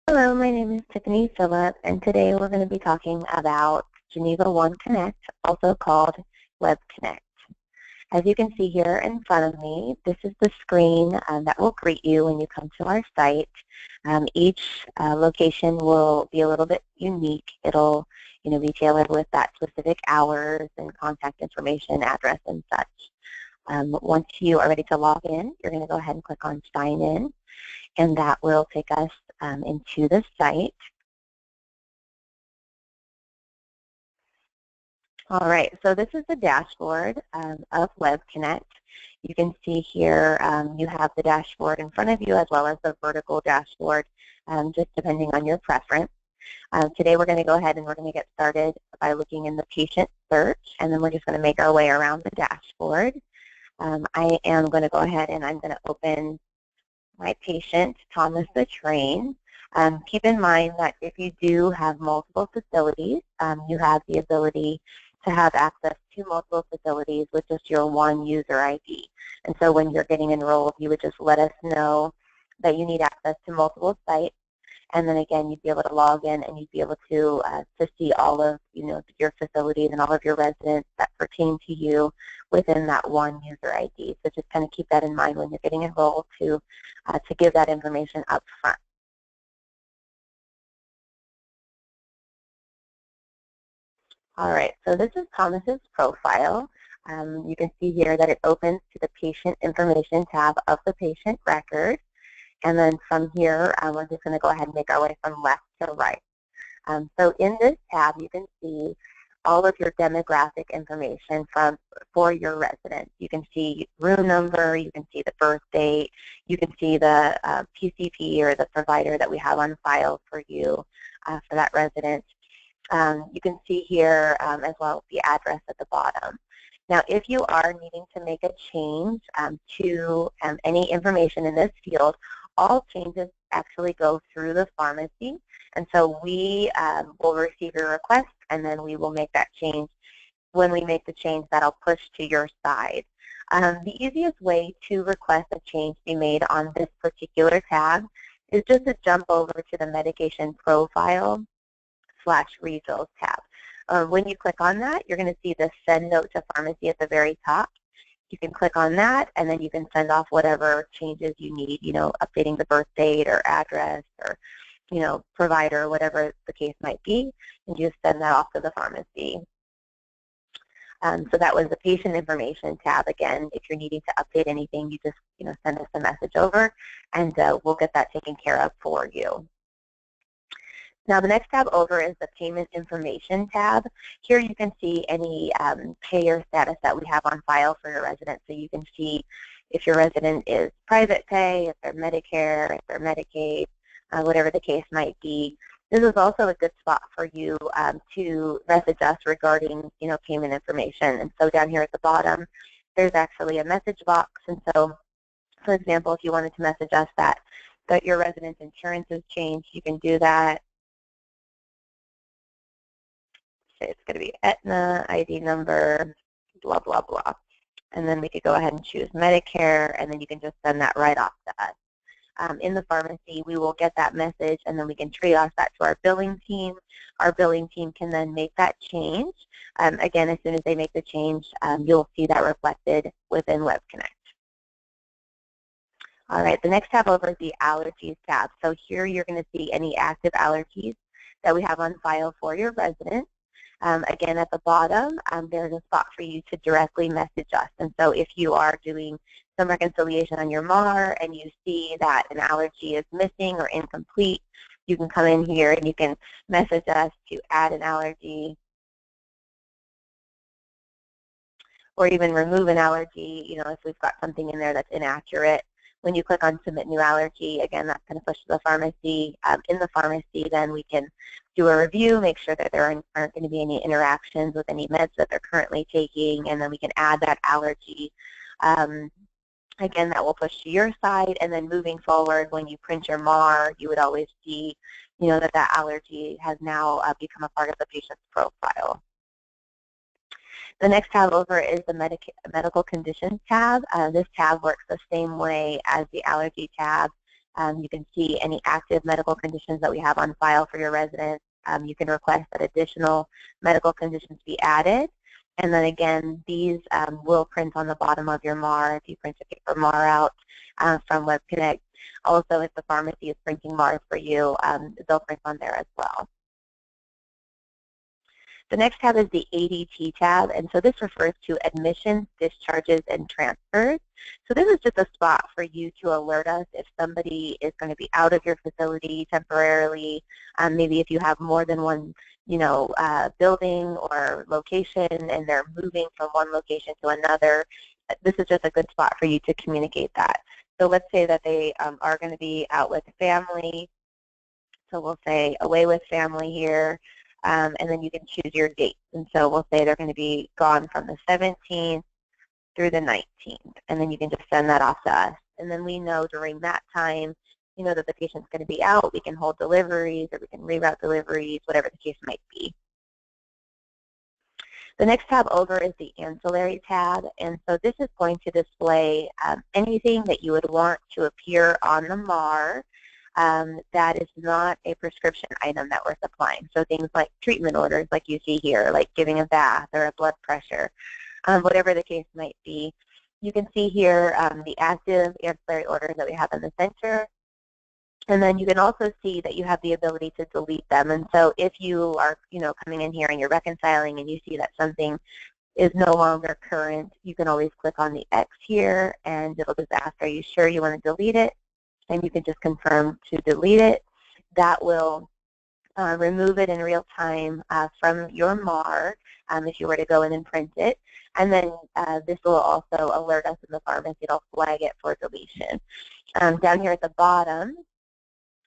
Hello, my name is Tiffany Phillip, and today we're going to be talking about Geneva One Connect, also called WebConnect. As you can see here in front of me, this is the screen that will greet you when you come to our site. Each location will be a little bit unique. It'll be tailored with that specific hours and contact information, address, and such. Once you are ready to log in, you're going to go ahead and click on Sign In, and that will take us into the site. All right, so this is the dashboard of WebConnect. You can see here you have the dashboard in front of you as well as the vertical dashboard, just depending on your preference. Today we're going to go ahead and we're going to get started by looking in the patient search, and then we're just going to make our way around the dashboard. I am going to go ahead and I'm going to open my patient, Thomas the Train. Keep in mind that if you do have multiple facilities, you have the ability to have access to multiple facilities with just your one user ID. And so when you're getting enrolled, you would just let us know that you need access to multiple sites. And then again, you'd be able to log in and you'd be able to see all of your facilities and all of your residents that pertain to you within that one user ID. So just kind of keep that in mind when you're getting enrolled to give that information up front. All right, so this is Thomas's profile. You can see here that it opens to the patient information tab of the patient record. And then from here, we're just going to go ahead and make our way from left to right. So in this tab, you can see all of your demographic information for your residents. You can see room number, you can see the birth date, you can see the PCP or the provider that we have on file for you for that resident. You can see here as well the address at the bottom. Now, if you are needing to make a change to any information in this field, all changes actually go through the pharmacy. And so we will receive your request, and then we will make that change. When we make the change, that'll push to your side. The easiest way to request a change be made on this particular tab is just to jump over to the medication profile /regionals tab. When you click on that, you're going to see the send note to pharmacy at the very top. You can click on that, and then you can send off whatever changes you need, updating the birth date or address or, provider, whatever the case might be, and just send that off to the pharmacy. So that was the patient information tab. Again, if you're needing to update anything, you just, send us a message over, and we'll get that taken care of for you. Now the next tab over is the payment information tab. Here you can see any payer status that we have on file for your resident. So you can see if your resident is private pay, if they're Medicare, if they're Medicaid, whatever the case might be. This is also a good spot for you to message us regarding payment information. And so down here at the bottom, there's actually a message box. And so, for example, if you wanted to message us that your resident's insurance has changed, you can do that. Say it's going to be Aetna, ID number, blah, blah, blah. And then we could go ahead and choose Medicare, and then you can just send that right off to us. In the pharmacy, we will get that message, and then we can triage that to our billing team. Our billing team can then make that change. Again, as soon as they make the change, you'll see that reflected within WebConnect. All right, the next tab over is the allergies tab. So here you're going to see any active allergies that we have on file for your residents. Again, at the bottom, there's a spot for you to directly message us. And so if you are doing some reconciliation on your MAR and you see that an allergy is missing or incomplete, you can come in here and you can message us to add an allergy or even remove an allergy, if we've got something in there that's inaccurate. When you click on Submit New Allergy, again, that's going to push to the pharmacy. In the pharmacy, then we can do a review, make sure that there aren't going to be any interactions with any meds that they're currently taking, and then we can add that allergy. Again, that will push to your side, and then moving forward, when you print your MAR, you would always see, that allergy has now become a part of the patient's profile. The next tab over is the medical conditions tab. This tab works the same way as the allergy tab. You can see any active medical conditions that we have on file for your residents. You can request that additional medical conditions be added. And then again, these will print on the bottom of your MAR if you print a paper MAR out from WebConnect. Also, if the pharmacy is printing MARs for you, they'll print on there as well. The next tab is the ADT tab, and so this refers to admissions, discharges, and transfers. So this is just a spot for you to alert us if somebody is going to be out of your facility temporarily. Maybe if you have more than one, building or location, and they're moving from one location to another. This is just a good spot for you to communicate that. So let's say that they are going to be out with family. So we'll say away with family here. And then you can choose your dates. And so we'll say they're going to be gone from the 17th through the 19th. And then you can just send that off to us. And then we know during that time, that the patient's going to be out. We can hold deliveries, or we can reroute deliveries, whatever the case might be. The next tab over is the ancillary tab. And so this is going to display anything that you would want to appear on the MAR that is not a prescription item that we're supplying. So things like treatment orders like you see here, like giving a bath or a blood pressure, whatever the case might be. You can see here the active ancillary orders that we have in the center. And then you can also see that you have the ability to delete them. And so if you are coming in here and you're reconciling and you see that something is no longer current, you can always click on the X here and it'll just ask, are you sure you want to delete it? And you can just confirm to delete it. That will remove it in real time from your MAR if you were to go in and print it. And then this will also alert us in the pharmacy. It'll flag it for deletion. Down here at the bottom,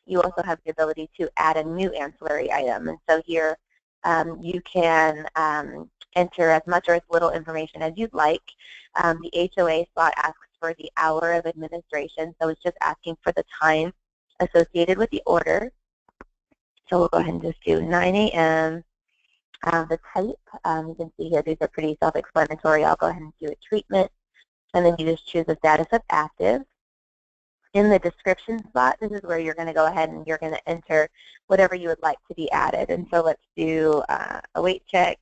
you also have the ability to add a new ancillary item. And so here you can enter as much or as little information as you'd like. The HOA slot asks for the hour of administration, so it's just asking for the time associated with the order. So we'll go ahead and just do 9 a.m. The type, you can see here, these are pretty self-explanatory. I'll go ahead and do a treatment, and then you just choose the status of active. In the description spot, this is where you're going to go ahead and you're going to enter whatever you would like to be added. And so let's do a weight check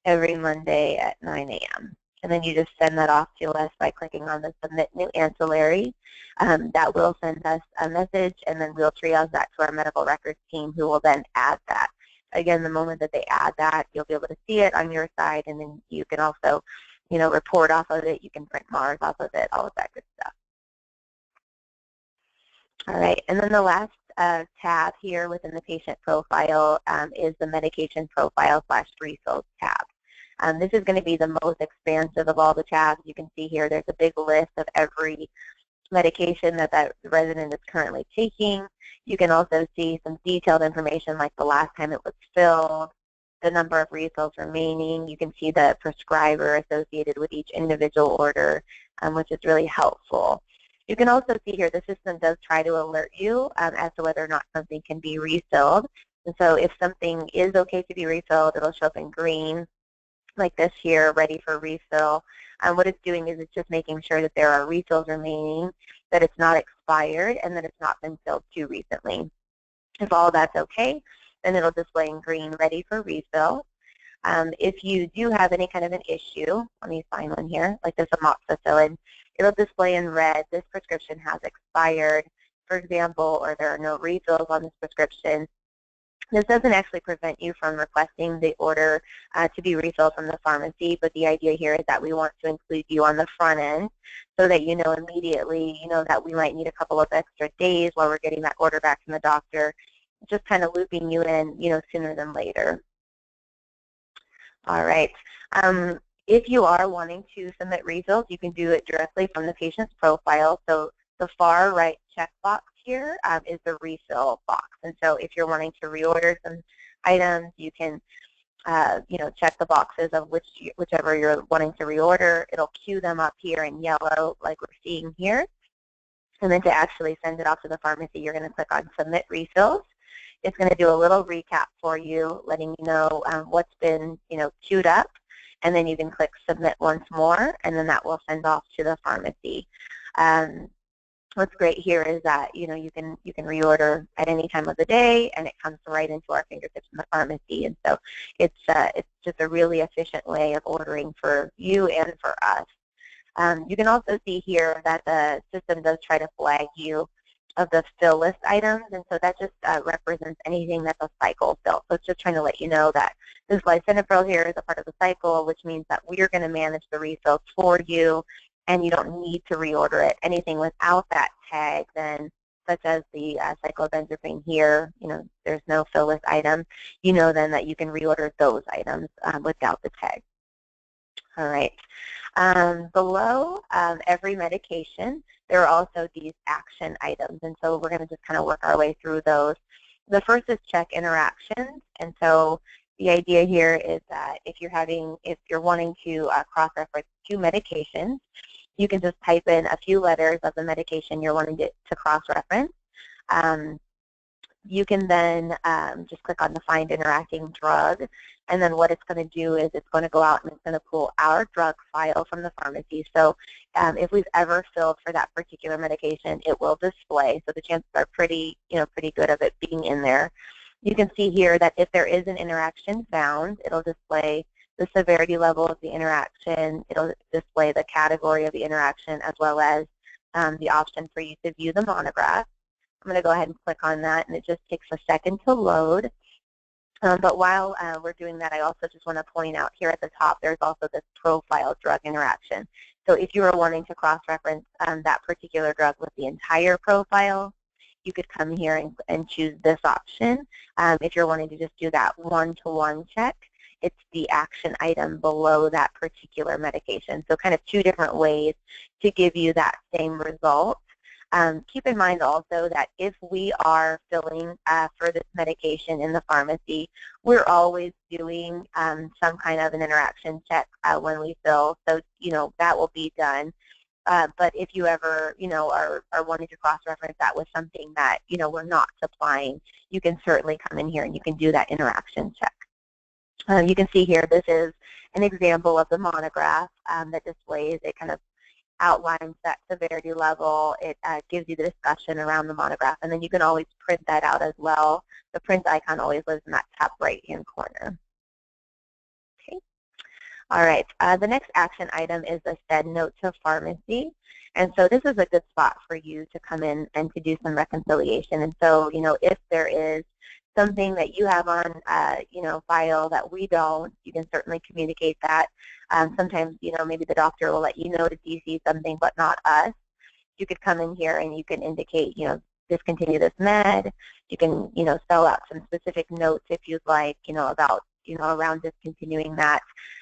every Monday at 9 a.m. And then you just send that off to us by clicking on the Submit New Ancillary. That will send us a message, and then we'll triage that to our medical records team, who will then add that. Again, the moment that they add that, you'll be able to see it on your side, and then you can also, report off of it. You can print MARs off of it, all of that good stuff. All right, and then the last tab here within the patient profile is the medication profile / refills tab. This is going to be the most expansive of all the tabs. You can see here there's a big list of every medication that resident is currently taking. You can also see some detailed information like the last time it was filled, the number of refills remaining. You can see the prescriber associated with each individual order, which is really helpful. You can also see here the system does try to alert you as to whether or not something can be refilled. And so if something is okay to be refilled, it'll show up in green, like this here, ready for refill. What it's doing is it's just making sure that there are refills remaining, that it's not expired, and that it's not been filled too recently. If all that's okay, then it'll display in green, ready for refill. If you do have any kind of an issue, let me find one here, like this amoxicillin, it'll display in red, this prescription has expired, for example, or there are no refills on this prescription. This doesn't actually prevent you from requesting the order to be refilled from the pharmacy, but the idea here is that we want to include you on the front end so that you know immediately, that we might need a couple of extra days while we're getting that order back from the doctor, just kind of looping you in, sooner than later. All right. If you are wanting to submit refills, you can do it directly from the patient's profile. So the far right checkbox here is the refill box. And so if you're wanting to reorder some items, you can check the boxes of whichever you're wanting to reorder. It'll queue them up here in yellow like we're seeing here. And then to actually send it off to the pharmacy, you're going to click on Submit Refills. It's going to do a little recap for you, letting you know what's been queued up. And then you can click Submit once more, and then that will send off to the pharmacy. What's great here is that you can reorder at any time of the day, and it comes right into our fingertips in the pharmacy. And so it's just a really efficient way of ordering for you and for us. You can also see here that the system does try to flag you of the fill list items, and so that just represents anything that's a cycle fill. So it's just trying to let you know that this lisinopril here is a part of the cycle, which means that we're going to manage the refills for you, and you don't need to reorder it. Anything without that tag, then, such as the cyclobenzaprine here, there's no fill list item, then that you can reorder those items without the tag. All right. Below every medication, there are also these action items, and so we're going to just kind of work our way through those. The first is check interactions, and so the idea here is that if you're wanting to cross-reference two medications, you can just type in a few letters of the medication you're wanting to cross-reference. You can then just click on the Find Interacting Drug, and then what it's going to do is it's going to go out and it's going to pull our drug file from the pharmacy. So if we've ever filled for that particular medication, it will display. So the chances are pretty good of it being in there. You can see here that if there is an interaction found, it'll display the severity level of the interaction. It'll display the category of the interaction, as well as the option for you to view the monograph. I'm going to go ahead and click on that, and it just takes a second to load. But while we're doing that, I also just want to point out here at the top, there's also this profile drug interaction. So if you are wanting to cross-reference that particular drug with the entire profile, you could come here and choose this option. If you're wanting to just do that one-to-one check, it's the action item below that particular medication. So kind of two different ways to give you that same result. Keep in mind also that if we are filling for this medication in the pharmacy, we're always doing some kind of an interaction check when we fill. So, that will be done. But if you ever, are wanting to cross-reference that with something that, we're not supplying, you can certainly come in here and you can do that interaction check. You can see here, this is an example of the monograph that displays. It kind of outlines that severity level. It gives you the discussion around the monograph, and then you can always print that out as well. The print icon always lives in that top right-hand corner. Okay. All right. The next action item is the Send Note to Pharmacy, and so this is a good spot for you to come in and to do some reconciliation. And so, if there is something that you have on, file that we don't, you can certainly communicate that. Sometimes, maybe the doctor will let you know to DC something, but not us. You could come in here and you can indicate, discontinue this med. You can, spell out some specific notes if you'd like, about, around discontinuing that.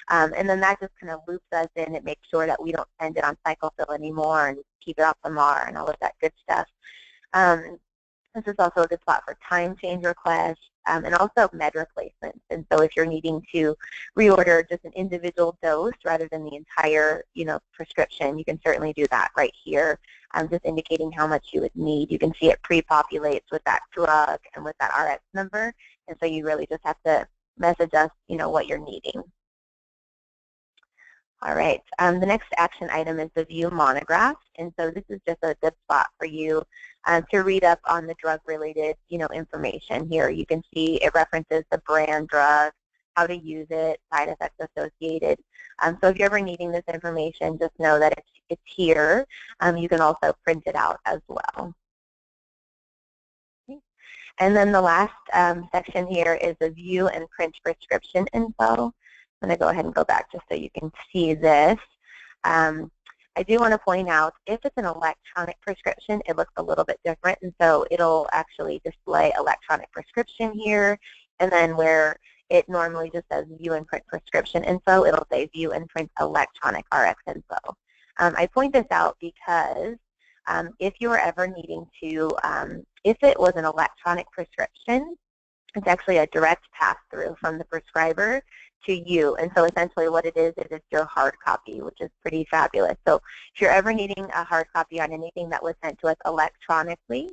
And then that just kind of loops us in. It makes sure that we don't send it on cyclofill anymore and keep it off the MAR and all of that good stuff. This is also a good spot for time change requests and also med replacements. And so if you're needing to reorder just an individual dose rather than the entire, prescription, you can certainly do that right here. Just indicating how much you would need. You can see it pre-populates with that drug and with that RX number. And so you really just have to message us, what you're needing. All right, the next action item is the View Monograph, and so this is just a good spot for you to read up on the drug-related, information here. You can see it references the brand drug, how to use it, side effects associated. So if you're ever needing this information, just know that it's here. You can also print it out as well. Okay. And then the last section here is the View and Print Prescription Info. I'm going to go ahead and go back just so you can see this. I do want to point out, if it's an electronic prescription, it looks a little bit different, and so it'll actually display electronic prescription here, and then where it normally just says View and Print Prescription Info, it'll say View and Print Electronic RX Info. I point this out because if you are ever needing to, if it was an electronic prescription, it's actually a direct pass-through from the prescriber to you. And so essentially what it is it's your hard copy, which is pretty fabulous. So if you're ever needing a hard copy on anything that was sent to us electronically,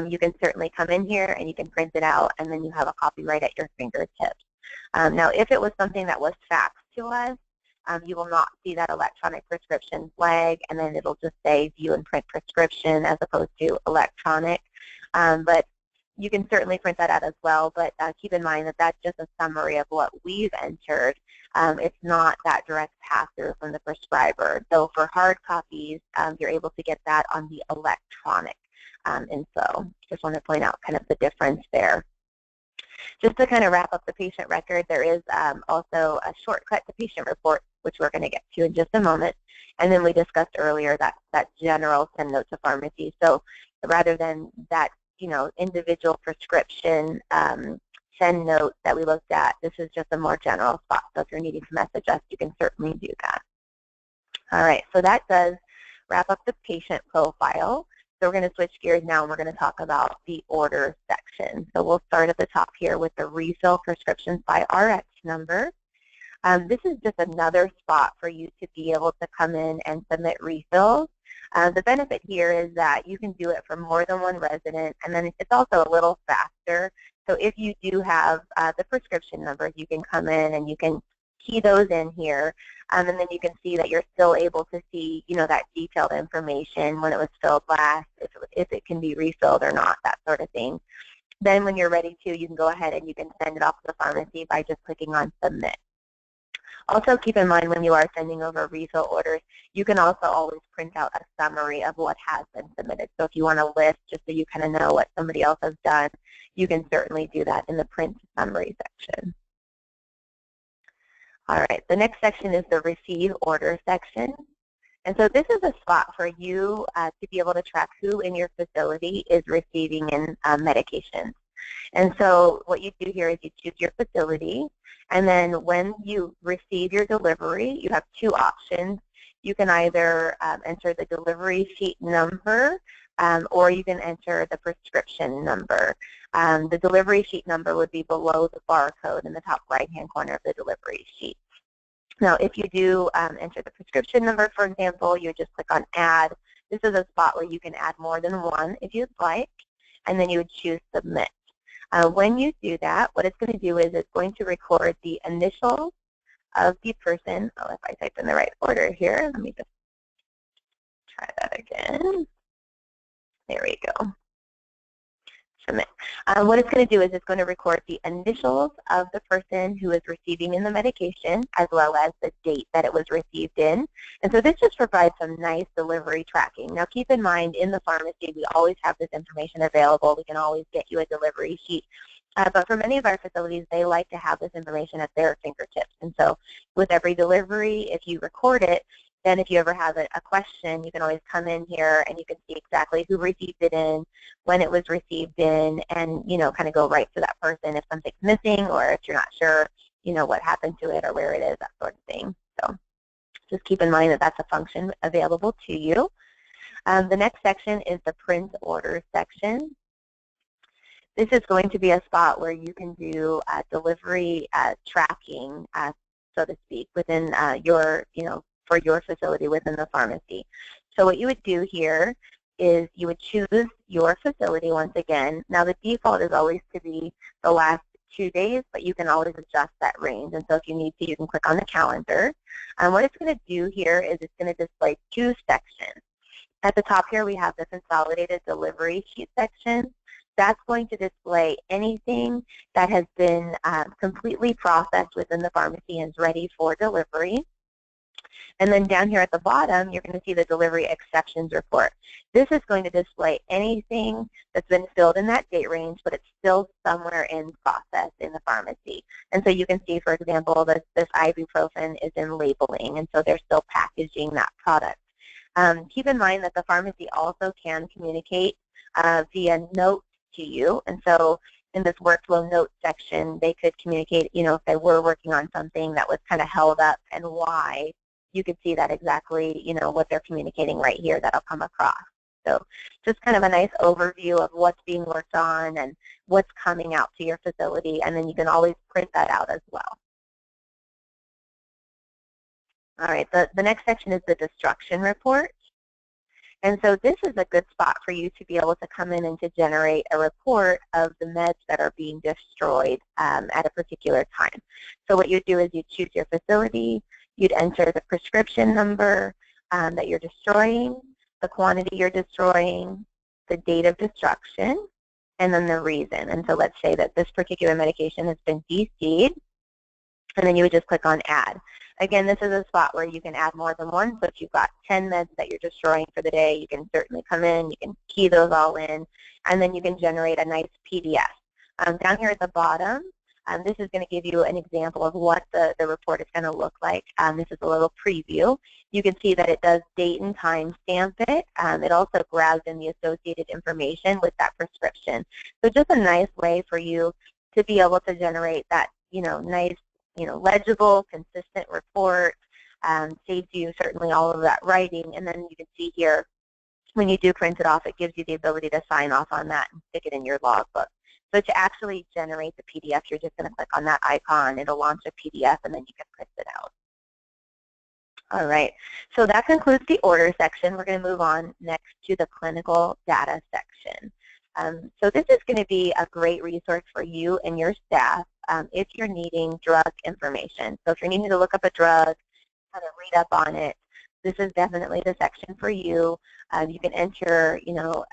you can certainly come in here and you can print it out, and then you have a copy right at your fingertips. Now, if it was something that was faxed to us, you will not see that electronic prescription flag, and then it'll just say view and print prescription as opposed to electronic. But you can certainly print that out as well, but keep in mind that that's just a summary of what we've entered. It's not that direct pass-through from the prescriber. So for hard copies, you're able to get that on the electronic info. Just want to point out kind of the difference there. Just to kind of wrap up the patient record, there is also a shortcut to patient report, which we're going to get to in just a moment. And then we discussed earlier that general send note to pharmacy. So rather than that, individual prescription send note that we looked at, this is just a more general spot. So if you're needing to message us, you can certainly do that. All right, so that does wrap up the patient profile. So we're going to switch gears now, and we're going to talk about the order section. So we'll start at the top here with the refill prescriptions by RX number. This is just another spot for you to be able to come in and submit refills. The benefit here is that you can do it for more than one resident, and then it's also a little faster. So if you do have the prescription numbers, you can come in and you can key those in here, and then you can see that you're still able to see, that detailed information, when it was filled last, if it can be refilled or not, that sort of thing. Then when you're ready to, you can go ahead and you can send it off to the pharmacy by just clicking on submit. Also keep in mind when you are sending over refill orders, you can also always print out a summary of what has been submitted. So if you want a list just so you kind of know what somebody else has done, you can certainly do that in the print summary section. All right, the next section is the receive order section. And so this is a spot for you to be able to track who in your facility is receiving in medications. And so what you do here is you choose your facility, and then when you receive your delivery, you have two options. You can either enter the delivery sheet number, or you can enter the prescription number. The delivery sheet number would be below the barcode in the top right-hand corner of the delivery sheet. Now, if you do enter the prescription number, for example, you just click on Add. This is a spot where you can add more than one if you'd like, and then you would choose Submit. When you do that, what it's going to do is it's going to record the initials of the person. Oh, if I type in the right order here, let me just try that again. There we go. Submit. What it's going to do is it's going to record the initials of the person who is receiving in the medication, as well as the date that it was received in. And so this just provides some nice delivery tracking. Now keep in mind, in the pharmacy, we always have this information available. We can always get you a delivery sheet. But for many of our facilities, they like to have this information at their fingertips. And so with every delivery, if you record it, then if you ever have a question, you can always come in here and you can see exactly who received it in, when it was received in, and, kind of go right to that person if something's missing or if you're not sure, what happened to it or where it is, that sort of thing. So just keep in mind that that's a function available to you. The next section is the print order section. This is going to be a spot where you can do delivery tracking, so to speak, within your, for your facility within the pharmacy. So what you would do here is you would choose your facility once again. Now the default is always to be the last 2 days, but you can always adjust that range. And so if you need to, you can click on the calendar. And what it's going to do here is it's going to display two sections. At the top here we have the consolidated delivery sheet section. That's going to display anything that has been completely processed within the pharmacy and is ready for delivery. And then down here at the bottom, you're going to see the delivery exceptions report. This is going to display anything that's been filled in that date range, but it's still somewhere in process in the pharmacy. And so you can see, for example, that this ibuprofen is in labeling, and so they're still packaging that product. Keep in mind that the pharmacy also can communicate via note to you. And so in this workflow note section, they could communicate, if they were working on something that was kind of held up and why. You can see that exactly, what they're communicating right here that'll come across. So just kind of a nice overview of what's being worked on and what's coming out to your facility, and then you can always print that out as well. All right, the next section is the destruction report. And so this is a good spot for you to be able to come in and to generate a report of the meds that are being destroyed at a particular time. So what you do is you choose your facility, You'd enter the prescription number that you're destroying, the quantity you're destroying, the date of destruction, and then the reason. And so let's say that this particular medication has been DC'd, and then you would just click on Add. Again, this is a spot where you can add more than one, so if you've got 10 meds that you're destroying for the day, you can certainly come in, you can key those all in, and then you can generate a nice PDF. Down here at the bottom, this is going to give you an example of what the report is going to look like. This is a little preview. You can see that it does date and time stamp it. It also grabs in the associated information with that prescription. So just a nice way for you to be able to generate that, nice, legible, consistent report. Saves you certainly all of that writing. And then you can see here, when you do print it off, it gives you the ability to sign off on that and stick it in your logbook. So to actually generate the PDF, you're just going to click on that icon. It'll launch a PDF, and then you can print it out. All right, so that concludes the order section. We're going to move on next to the clinical data section. So this is going to be a great resource for you and your staff if you're needing drug information. So if you're needing to look up a drug, kind of read up on it, this is definitely the section for you. You can enter,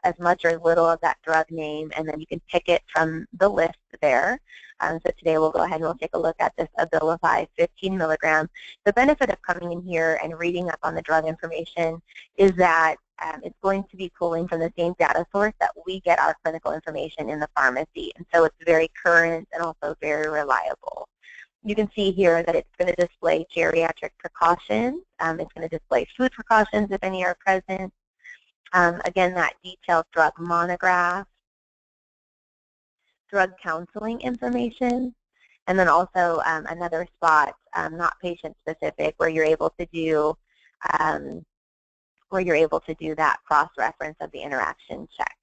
as much or as little of that drug name, and then you can pick it from the list there. So today we'll go ahead and we'll take a look at this Abilify 15 milligram. The benefit of coming in here and reading up on the drug information is that it's going to be pulling from the same data source that we get our clinical information in the pharmacy. And so it's very current and also very reliable. You can see here that it's going to display geriatric precautions. It's going to display food precautions if any are present. Again, that detailed drug monograph, drug counseling information, and then also another spot, not patient specific, where you're able to do that cross-reference of the interaction check.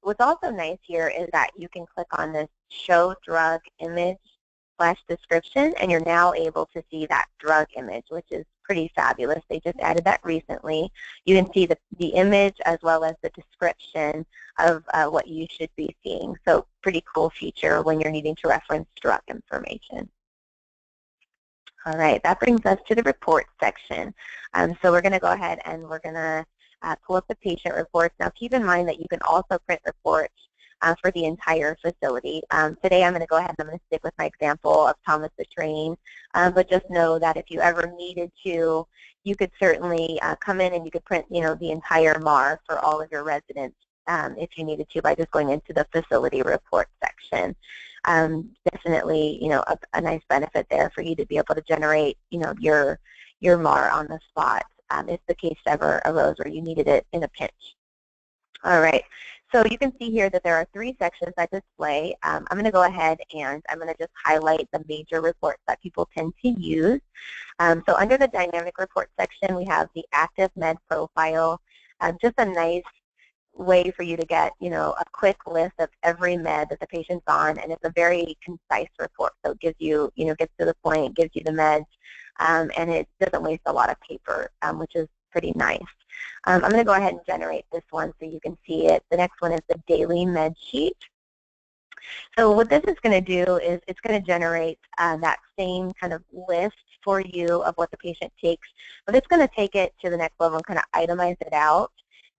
What's also nice here is that you can click on this show drug image / description, and you're now able to see that drug image, which is pretty fabulous. They just added that recently. You can see the image as well as the description of what you should be seeing. So pretty cool feature when you're needing to reference drug information. All right, that brings us to the report section. So we're going to go ahead and we're going to pull up the patient reports. Now keep in mind that you can also print reports for the entire facility. Today I'm going to go ahead and I'm going to stick with my example of Thomas the Train, but just know that if you ever needed to, you could certainly come in and you could print, the entire MAR for all of your residents if you needed to by just going into the facility report section. Definitely, a nice benefit there for you to be able to generate, your MAR on the spot if the case ever arose where you needed it in a pinch. All right. So you can see here that there are 3 sections that display. I'm going to go ahead and I'm going to just highlight the major reports that people tend to use. So under the dynamic report section, we have the active med profile, just a nice way for you to get, a quick list of every med that the patient's on, and it's a very concise report. So it gives you, gets to the point, gives you the meds, and it doesn't waste a lot of paper, which is pretty nice. I'm going to go ahead and generate this one so you can see it. The next one is the daily med sheet. So what this is going to do is it's going to generate that same kind of list for you of what the patient takes, but it's going to take it to the next level and kind of itemize it out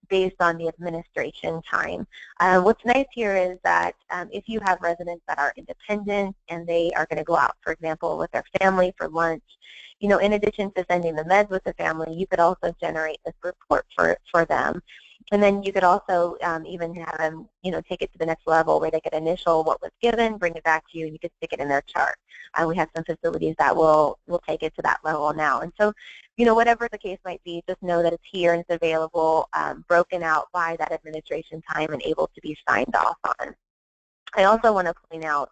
based on the administration time. What's nice here is that if you have residents that are independent and they are going to go out, for example, with their family for lunch, in addition to sending the meds with the family, you could also generate this report for them. And then you could also even have them, take it to the next level where they could initial what was given, bring it back to you, and you could stick it in their chart. We have some facilities that will take it to that level now. And so, whatever the case might be, just know that it's here and it's available, broken out by that administration time and able to be signed off on. I also want to point out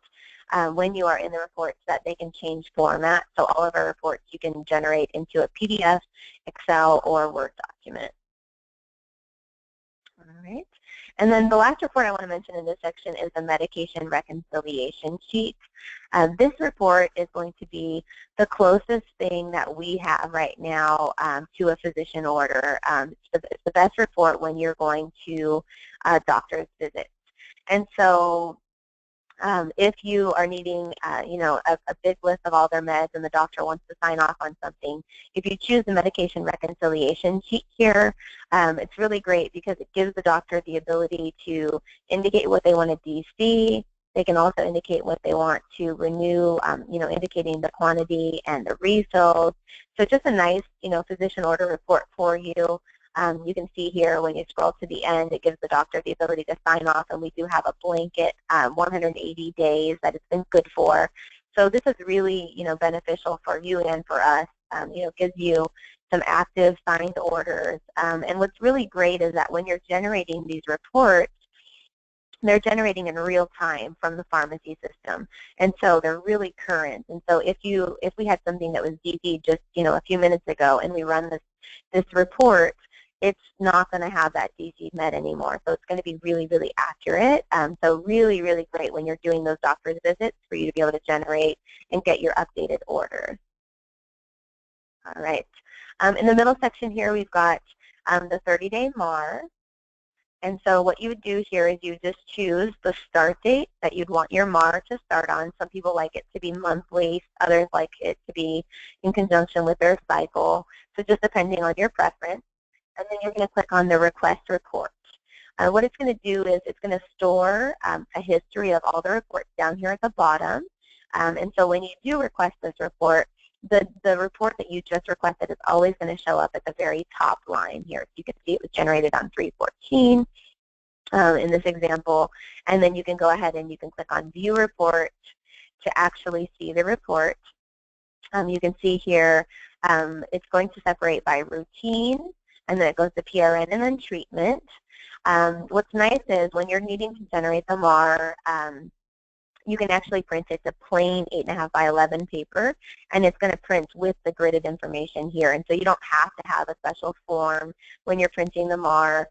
when you are in the reports that they can change format. So all of our reports you can generate into a PDF, Excel, or Word document. All right. And then the last report I want to mention in this section is the medication reconciliation sheet. This report is going to be the closest thing that we have right now to a physician order. It's the best report when you're going to doctor's visits. And so If you are needing, a big list of all their meds and the doctor wants to sign off on something, if you choose the medication reconciliation sheet here, it's really great because it gives the doctor the ability to indicate what they want to DC. They can also indicate what they want to renew, indicating the quantity and the refills. So just a nice, physician order report for you. You can see here when you scroll to the end, it gives the doctor the ability to sign off, and we do have a blanket 180 days that it's been good for. So this is really, beneficial for you and for us. Gives you some active signed orders. And what's really great is that when you're generating these reports, they're generating in real time from the pharmacy system, and so they're really current. And so if we had something that was DD just a few minutes ago, and we run this report, it's not going to have that DC med anymore. So it's going to be really, really accurate. So really, really great when you're doing those doctor's visits for you to be able to generate and get your updated orders. All right. In the middle section here, we've got the 30-day MAR. And so what you would do here is you just choose the start date that you'd want your MAR to start on. Some people like it to be monthly. Others like it to be in conjunction with their cycle. So just depending on your preference. And then you're going to click on the request report. What it's going to do is it's going to store a history of all the reports down here at the bottom. And so when you do request this report, the report that you just requested is always going to show up at the very top line here. So you can see it was generated on 3/14 in this example. And then you can go ahead and you can click on View Report to actually see the report. You can see here it's going to separate by routine, and then it goes to PRN and then treatment. What's nice is when you're needing to generate the MAR, you can actually print it to plain 8.5 by 11 paper, and it's going to print with the gridded information here. And so you don't have to have a special form when you're printing the MAR.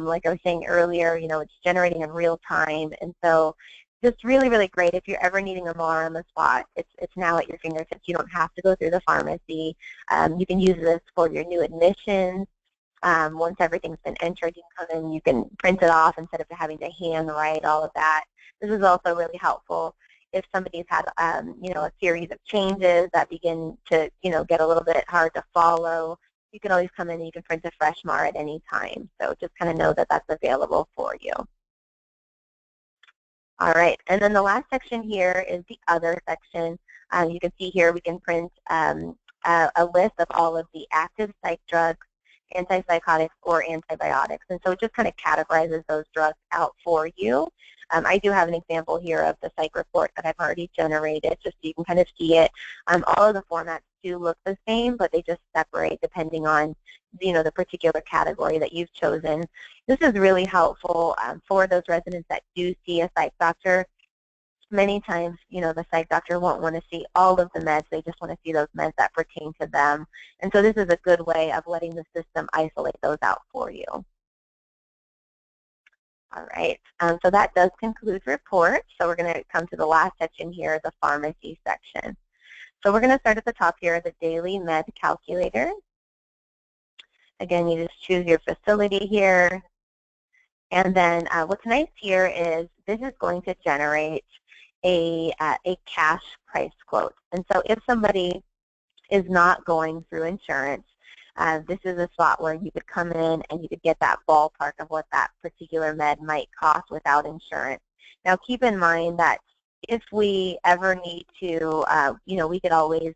Like I was saying earlier, it's generating in real time. And so just really, really great. If you're ever needing a MAR on the spot, it's now at your fingertips. You don't have to go through the pharmacy. You can use this for your new admissions. Once everything's been entered, you can come in, you can print it off instead of having to hand write all of that. This is also really helpful if somebody's had, a series of changes that begin to, get a little bit hard to follow. You can always come in and you can print a fresh MAR at any time. So just kind of know that that's available for you. All right, and then the last section here is the other section. You can see here we can print a list of all of the active psych drugs, antipsychotics, or antibiotics. And so it just kind of categorizes those drugs out for you. I do have an example here of the psych report that I've already generated, just so you can kind of see it. All of the formats do look the same, but they just separate depending on the particular category that you've chosen. This is really helpful for those residents that do see a psych doctor. Many times, the psych doctor won't want to see all of the meds. They just want to see those meds that pertain to them. And so this is a good way of letting the system isolate those out for you. All right, so that does conclude reports. So we're going to come to the last section here, the pharmacy section. So we're going to start at the top here, the daily med calculator. Again, you just choose your facility here. And then what's nice here is this is going to generate a cash price quote. And so if somebody is not going through insurance, this is a spot where you could come in and you could get that ballpark of what that particular med might cost without insurance. Now keep in mind that if we ever need to, we could always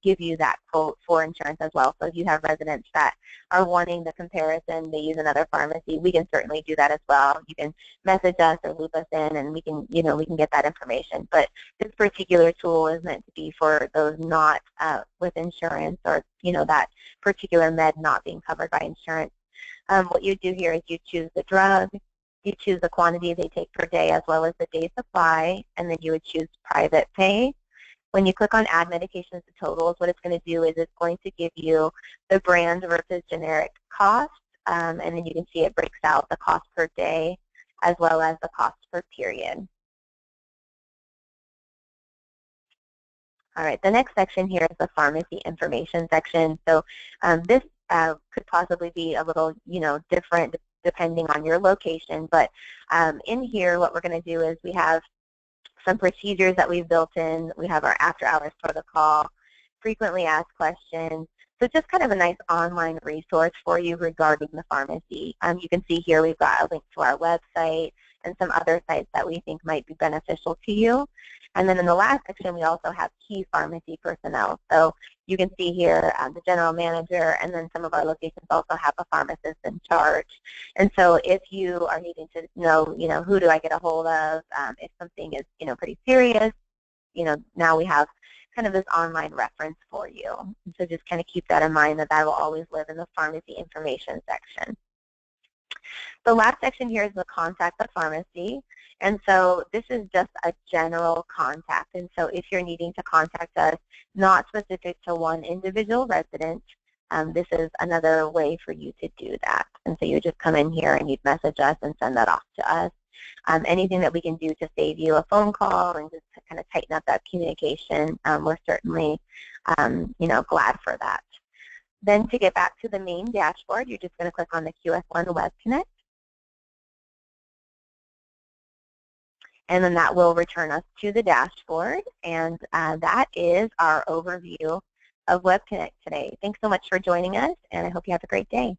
give you that quote for insurance as well. So if you have residents that are wanting the comparison, they use another pharmacy, we can certainly do that as well. You can message us or loop us in, and we can, we can get that information. But this particular tool is meant to be for those not with insurance, or that particular med not being covered by insurance. What you do here is you choose the drug. You choose the quantity they take per day as well as the day supply, and then you would choose private pay. When you click on Add Medications to Totals, what it's going to do is it's going to give you the brand versus generic cost, and then you can see it breaks out the cost per day as well as the cost per period. All right, the next section here is the pharmacy information section. So this could possibly be a little, different depending on your location. But in here, what we're going to do is we have some procedures that we've built in. We have our after-hours protocol, frequently asked questions. So just kind of a nice online resource for you regarding the pharmacy. You can see here we've got a link to our website and some other sites that we think might be beneficial to you. And then in the last section, we also have key pharmacy personnel. So you can see here the general manager, and then some of our locations also have a pharmacist in charge. And so if you are needing to know, who do I get a hold of if something is, pretty serious, now we have kind of this online reference for you. And so just kind of keep that in mind, that will always live in the pharmacy information section. The last section here is the contact the pharmacy. And so this is just a general contact. And so if you're needing to contact us, not specific to one individual resident, this is another way for you to do that. And so you just come in here and you'd message us and send that off to us. Anything that we can do to save you a phone call and just to kind of tighten up that communication, we're certainly, glad for that. Then to get back to the main dashboard, you're just going to click on the QS1 WebConnect. And then that will return us to the dashboard. And that is our overview of WebConnect today. Thanks so much for joining us, and I hope you have a great day.